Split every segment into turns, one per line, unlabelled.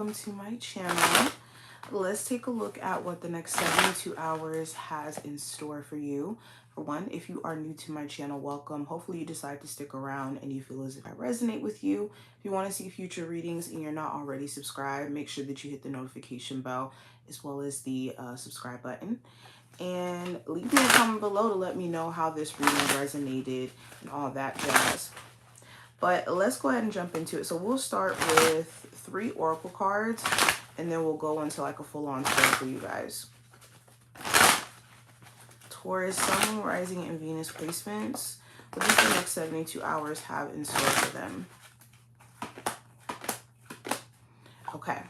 Welcome to my channel. Let's take a look at what the next 72 hours has in store for you. For one, if you are new to my channel, welcome. Hopefully you decide to stick around and you feel as if I resonate with you. If you want to see future readings and you're not already subscribed, make sure that you hit the notification bell as well as the subscribe button. And leave me a comment below to let me know how this reading resonated and all that jazz. But let's go ahead and jump into it. So we'll start with 3 oracle cards, and then we'll go into like a full-on spread for you guys. Taurus, Sun, Moon, Rising, and Venus placements. What does the next 72 hours have in store for them? Okay.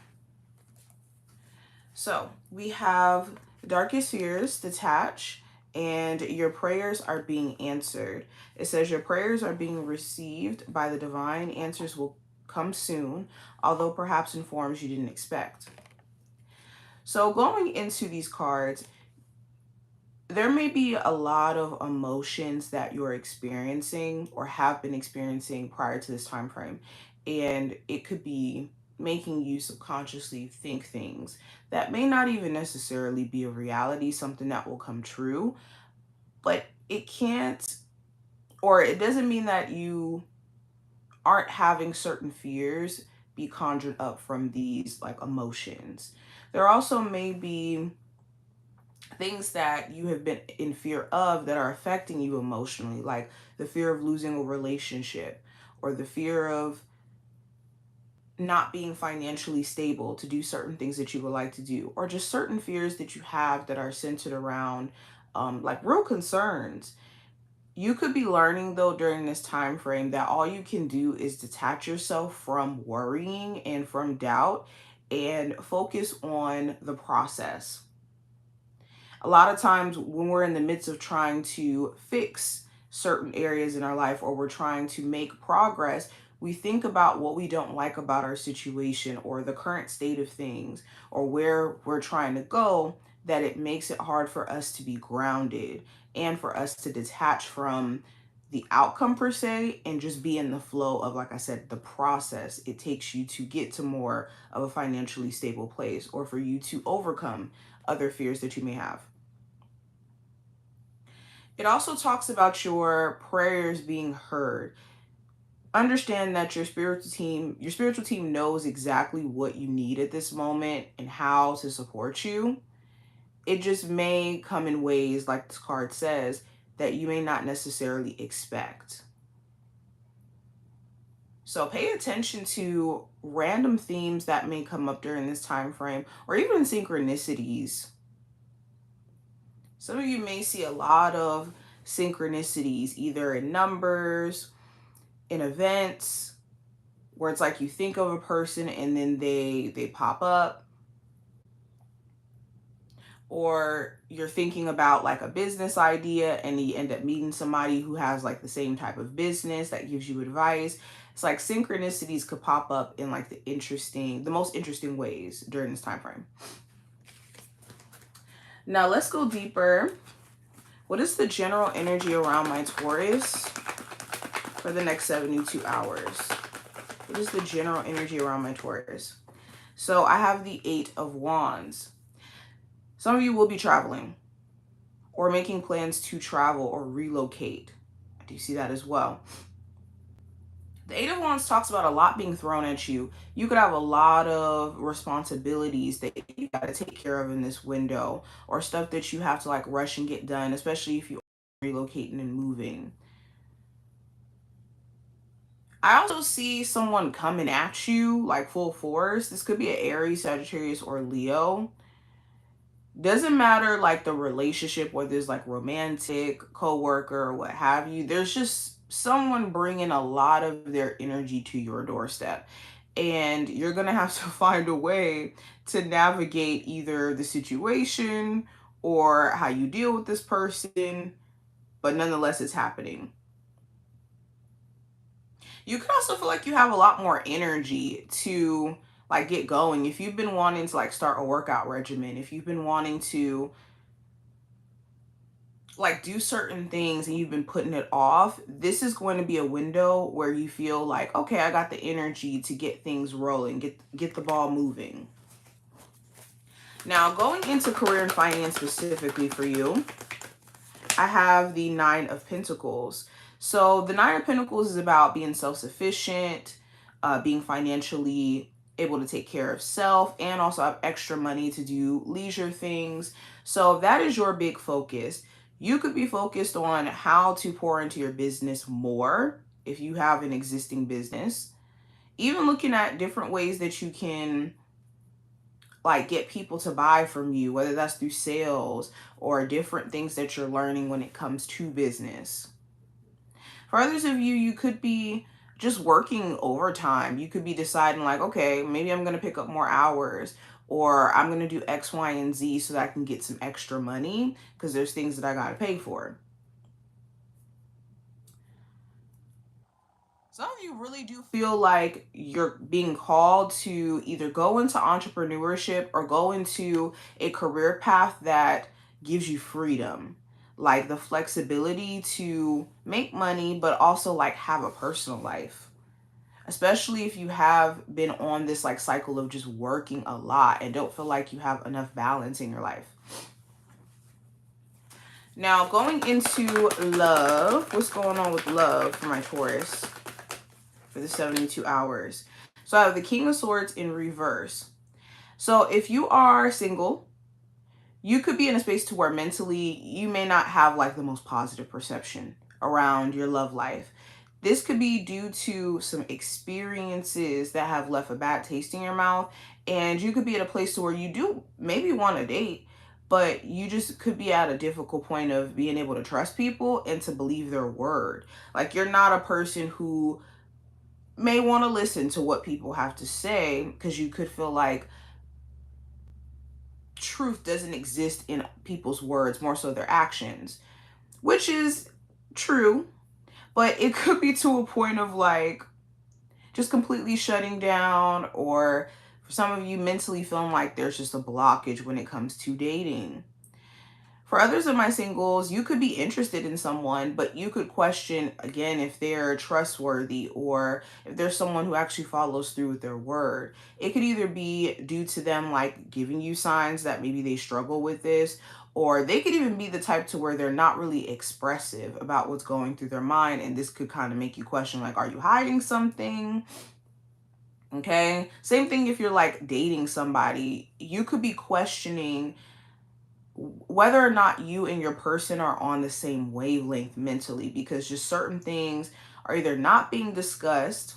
So we have darkest fears, detach, and your prayers are being answered. It says your prayers are being received by the divine. Answers will come soon, although perhaps in forms you didn't expect. So going into these cards, there may be a lot of emotions that you're experiencing or have been experiencing prior to this time frame. And it could be making you subconsciously think things that may not even necessarily be a reality, something that will come true, but it can't, or it doesn't mean that you aren't having certain fears be conjured up from these like emotions. There also may be things that you have been in fear of that are affecting you emotionally, like the fear of losing a relationship or the fear of not being financially stable to do certain things that you would like to do, or just certain fears that you have that are centered around like real concerns. You could be learning though during this time frame that all you can do is detach yourself from worrying and from doubt and focus on the process. A lot of times when we're in the midst of trying to fix certain areas in our life, or we're trying to make progress, we think about what we don't like about our situation or the current state of things or where we're trying to go, that it makes it hard for us to be grounded and for us to detach from the outcome per se and just be in the flow of, like I said, the process it takes you to get to more of a financially stable place, or for you to overcome other fears that you may have. It also talks about your prayers being heard. Understand that your spiritual team knows exactly what you need at this moment and how to support you. It just may come in ways, like this card says, that you may not necessarily expect. So pay attention to random themes that may come up during this time frame, or even synchronicities. Some of you may see a lot of synchronicities, either in numbers, in events, where it's like you think of a person and then they pop up, or you're thinking about like a business idea and you end up meeting somebody who has like the same type of business that gives you advice. It's like synchronicities could pop up in like the most interesting ways during this time frame. Now let's go deeper. What is the general energy around my Taurus for the next 72 hours? What is the general energy around my Taurus? So I have the 8 of Wands. Some of you will be traveling or making plans to travel or relocate. I do see that as well. The 8 of Wands talks about a lot being thrown at you. You could have a lot of responsibilities that you got to take care of in this window, or stuff that you have to like rush and get done, especially if you are relocating and moving. I also see someone coming at you like full force. This could be an Aries, Sagittarius, or Leo. Doesn't matter like the relationship, whether it's like romantic, co-worker, or what have you. There's just someone bringing a lot of their energy to your doorstep. And you're going to have to find a way to navigate either the situation or how you deal with this person. But nonetheless, it's happening. You could also feel like you have a lot more energy to like get going. If you've been wanting to like start a workout regimen, if you've been wanting to like do certain things and you've been putting it off, this is going to be a window where you feel like, okay, I got the energy to get things rolling, get the ball moving. Now, going into career and finance specifically for you, I have the Nine of Pentacles. So the Nine of Pentacles is about being self-sufficient, being financially able to take care of self, and also have extra money to do leisure things. So that is your big focus. You could be focused on how to pour into your business more if you have an existing business. Even looking at different ways that you can like get people to buy from you, whether that's through sales or different things that you're learning when it comes to business. For others of you, you could be just working overtime. You could be deciding like, okay, maybe I'm going to pick up more hours, or I'm going to do X, Y, and Z so that I can get some extra money because there's things that I got to pay for. Some of you really do feel like you're being called to either go into entrepreneurship or go into a career path that gives you freedom, like the flexibility to make money, but also like have a personal life. Especially if you have been on this like cycle of just working a lot and don't feel like you have enough balance in your life. Now, going into love, what's going on with love for my Taurus for the 72 hours? So I have the King of Swords in reverse. So if you are single, you could be in a space to where mentally you may not have like the most positive perception around your love life. This could be due to some experiences that have left a bad taste in your mouth, and you could be at a place to where you do maybe want to date, but you just could be at a difficult point of being able to trust people and to believe their word. Like you're not a person who may want to listen to what people have to say because you could feel like truth doesn't exist in people's words, more so their actions, which is true, but it could be to a point of like just completely shutting down, or for some of you mentally feeling like there's just a blockage when it comes to dating. For others of my singles, you could be interested in someone, but you could question again if they're trustworthy or if there's someone who actually follows through with their word. It could either be due to them like giving you signs that maybe they struggle with this, or they could even be the type to where they're not really expressive about what's going through their mind. And this could kind of make you question like, are you hiding something? Okay. Same thing if you're like dating somebody, you could be questioning whether or not you and your person are on the same wavelength mentally, because just certain things are either not being discussed,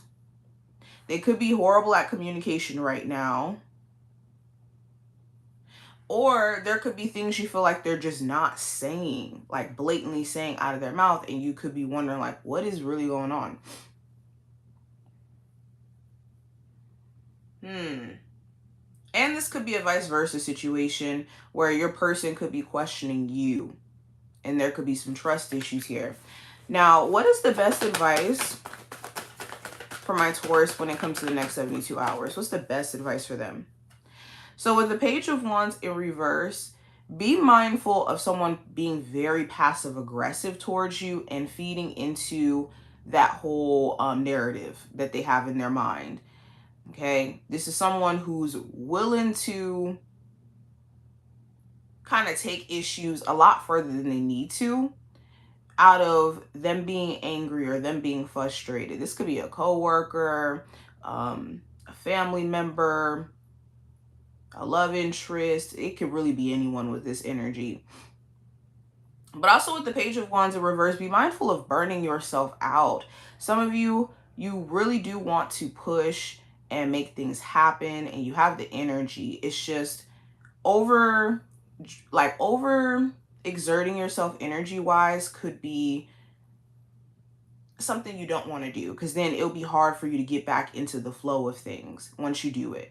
they could be horrible at communication right now, or there could be things you feel like they're just not saying, like blatantly saying out of their mouth, and you could be wondering like, what is really going on? And this could be a vice versa situation where your person could be questioning you, and there could be some trust issues here. Now, what is the best advice for my Taurus when it comes to the next 72 hours? What's the best advice for them? So with the Page of Wands in reverse, be mindful of someone being very passive aggressive towards you and feeding into that whole narrative that they have in their mind. Okay, this is someone who's willing to kind of take issues a lot further than they need to out of them being angry or them being frustrated. This could be a coworker, a family member, a love interest. It could really be anyone with this energy. But also with the Page of Wands in reverse, be mindful of burning yourself out. Some of you, you really do want to push and make things happen, and you have the energy. It's just over exerting yourself energy wise could be something you don't want to do, because then it'll be hard for you to get back into the flow of things once you do it.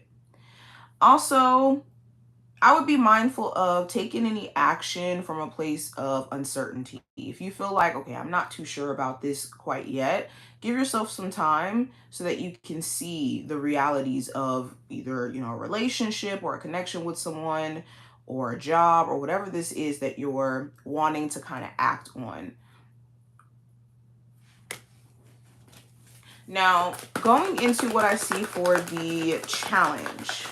Also, I would be mindful of taking any action from a place of uncertainty. If you feel like, okay, I'm not too sure about this quite yet, give yourself some time so that you can see the realities of either, a relationship or a connection with someone, or a job or whatever this is that you're wanting to kind of act on. Now, going into what I see for the challenge,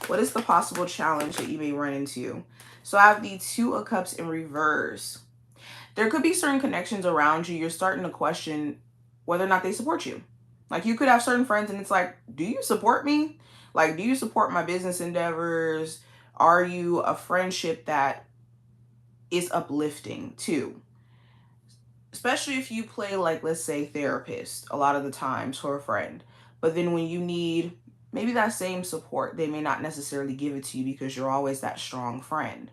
what is the possible challenge that you may run into? So I have the Two of Cups in reverse. There could be certain connections around you. You're starting to question whether or not they support you. Like, you could have certain friends and it's like, do you support me? Like, do you support my business endeavors? Are you a friendship that is uplifting too? Especially if you play, like, let's say therapist a lot of the times for a friend, but then when you need maybe that same support, they may not necessarily give it to you because you're always that strong friend.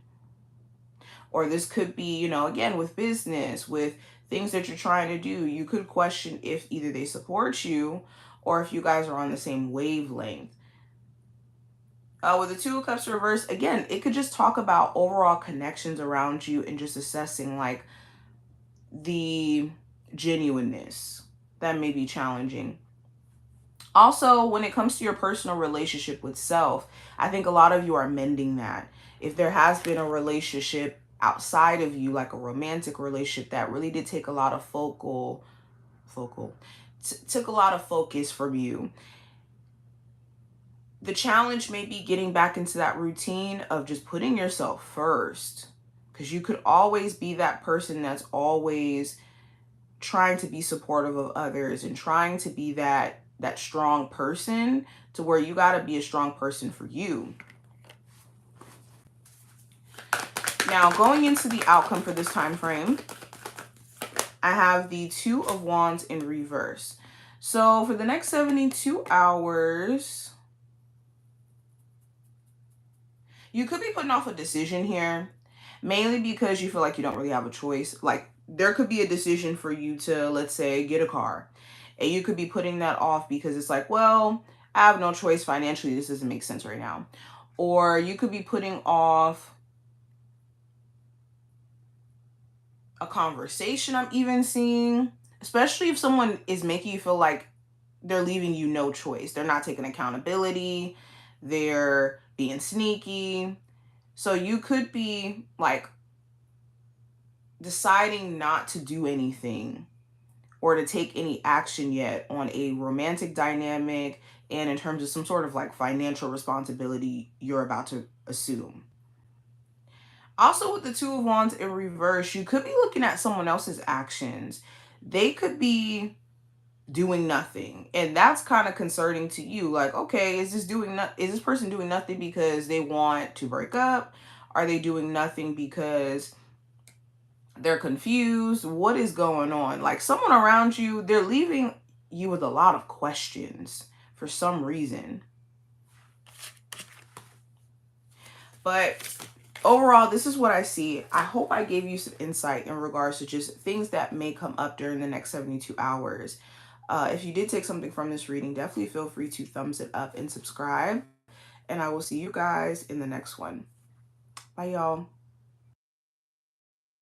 Or this could be, again, with business, with things that you're trying to do, you could question if either they support you or if you guys are on the same wavelength. With the Two of Cups reversed, again, it could just talk about overall connections around you and just assessing, like, the genuineness that may be challenging. Also, when it comes to your personal relationship with self, I think a lot of you are mending that. If there has been a relationship outside of you, like a romantic relationship that really did take a lot of took a lot of focus from you, the challenge may be getting back into that routine of just putting yourself first, because you could always be that person that's always trying to be supportive of others and trying to be that strong person, to where you got to be a strong person for you. Now, going into the outcome for this time frame, I have the Two of Wands in reverse. So for the next 72 hours, you could be putting off a decision here, mainly because you feel like you don't really have a choice. Like, there could be a decision for you to, let's say, get a car. And you could be putting that off because it's like, well, I have no choice financially. This doesn't make sense right now. Or you could be putting off a conversation, I'm even seeing, especially if someone is making you feel like they're leaving you no choice. They're not taking accountability. They're being sneaky. So you could be, like, deciding not to do anything or to take any action yet on a romantic dynamic and in terms of some sort of, like, financial responsibility you're about to assume. Also, with the Two of Wands in reverse, you could be looking at someone else's actions. They could be doing nothing, and that's kind of concerning to you. Like, okay, is this person doing nothing because they want to break up? Are they doing nothing because they're confused? What is going on? Like, someone around you, they're leaving you with a lot of questions for some reason. But overall, this is what I see. I hope I gave you some insight in regards to just things that may come up during the next 72 hours. If you did take something from this reading, definitely feel free to thumbs it up and subscribe. And I will see you guys in the next one. Bye, y'all.